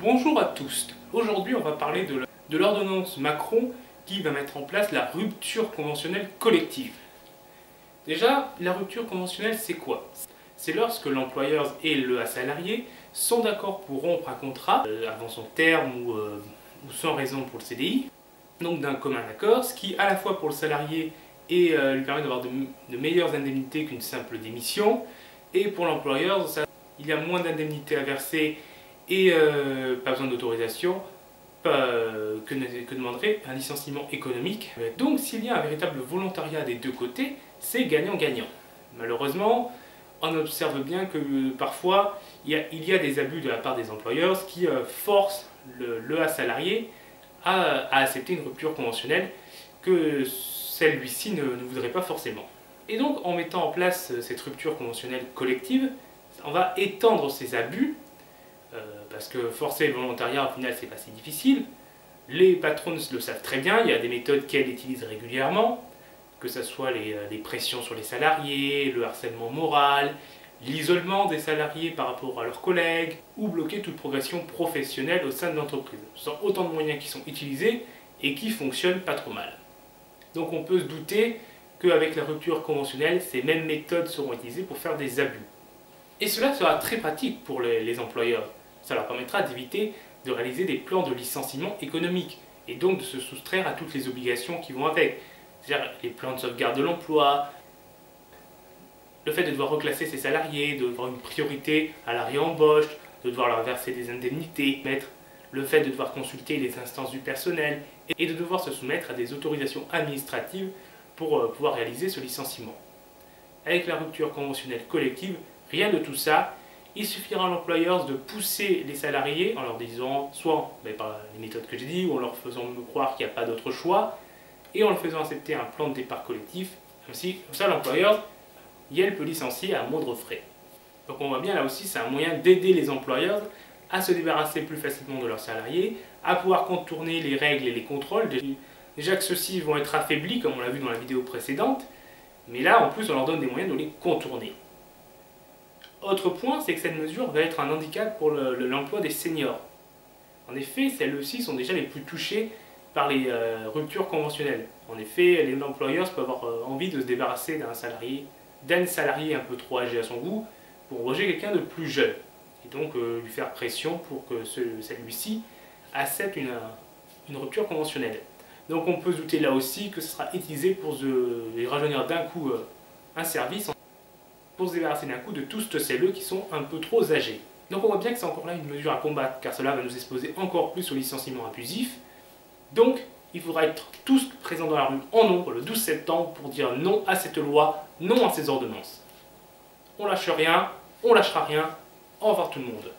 Bonjour à tous. Aujourd'hui, on va parler de l'ordonnance Macron qui va mettre en place la rupture conventionnelle collective. Déjà, la rupture conventionnelle, c'est quoi? C'est lorsque l'employeur et le salarié sont d'accord pour rompre un contrat avant son terme ou sans raison pour le CDI, donc d'un commun accord, ce qui à la fois pour le salarié lui permet d'avoir de meilleures indemnités qu'une simple démission, et pour l'employeur, il y a moins d'indemnités à verser et pas besoin d'autorisation que demanderait un licenciement économique. Donc s'il y a un véritable volontariat des deux côtés, c'est gagnant-gagnant. Malheureusement, on observe bien que parfois il y a des abus de la part des employeurs qui forcent le salarié à accepter une rupture conventionnelle que celui-ci ne voudrait pas forcément. Et donc en mettant en place cette rupture conventionnelle collective, on va étendre ces abus, parce que forcer le volontariat au final c'est pas si difficile. Les patrons le savent très bien, il y a des méthodes qu'elles utilisent régulièrement, que ce soit les pressions sur les salariés, le harcèlement moral, l'isolement des salariés par rapport à leurs collègues, ou bloquer toute progression professionnelle au sein de l'entreprise. Ce sont autant de moyens qui sont utilisés et qui fonctionnent pas trop mal. Donc on peut se douter qu'avec la rupture conventionnelle, ces mêmes méthodes seront utilisées pour faire des abus. Et cela sera très pratique pour les employeurs. Ça leur permettra d'éviter de réaliser des plans de licenciement économique et donc de se soustraire à toutes les obligations qui vont avec. C'est-à-dire les plans de sauvegarde de l'emploi, le fait de devoir reclasser ses salariés, de devoir une priorité à la réembauche, de devoir leur verser des indemnités, le fait de devoir consulter les instances du personnel et de devoir se soumettre à des autorisations administratives pour pouvoir réaliser ce licenciement. Avec la rupture conventionnelle collective, rien de tout ça. Il suffira à l'employeur de pousser les salariés en leur disant soit par les méthodes que j'ai dit, ou en leur faisant croire qu'il n'y a pas d'autre choix, et en leur faisant accepter un plan de départ collectif. Comme ça, l'employeur, il peut licencier à moindre frais. Donc on voit bien là aussi, c'est un moyen d'aider les employeurs à se débarrasser plus facilement de leurs salariés, à pouvoir contourner les règles et les contrôles. Déjà que ceux-ci vont être affaiblis, comme on l'a vu dans la vidéo précédente, mais là en plus on leur donne des moyens de les contourner. Autre point, c'est que cette mesure va être un handicap pour l'emploi des seniors. En effet, celles-ci sont déjà les plus touchées par les ruptures conventionnelles. En effet, les employeurs peuvent avoir envie de se débarrasser d'un salarié un peu trop âgé à son goût pour embaucher quelqu'un de plus jeune. Et donc lui faire pression pour que celui-ci accepte une rupture conventionnelle. Donc on peut se douter là aussi que ce sera utilisé pour les rajeunir d'un coup un service, pour se débarrasser d'un coup de tous ceux qui sont un peu trop âgés. Donc on voit bien que c'est encore là une mesure à combattre, car cela va nous exposer encore plus au licenciement abusif. Donc il faudra être tous présents dans la rue en nombre le 12 septembre pour dire non à cette loi, non à ces ordonnances. On lâche rien, on lâchera rien. Au revoir tout le monde.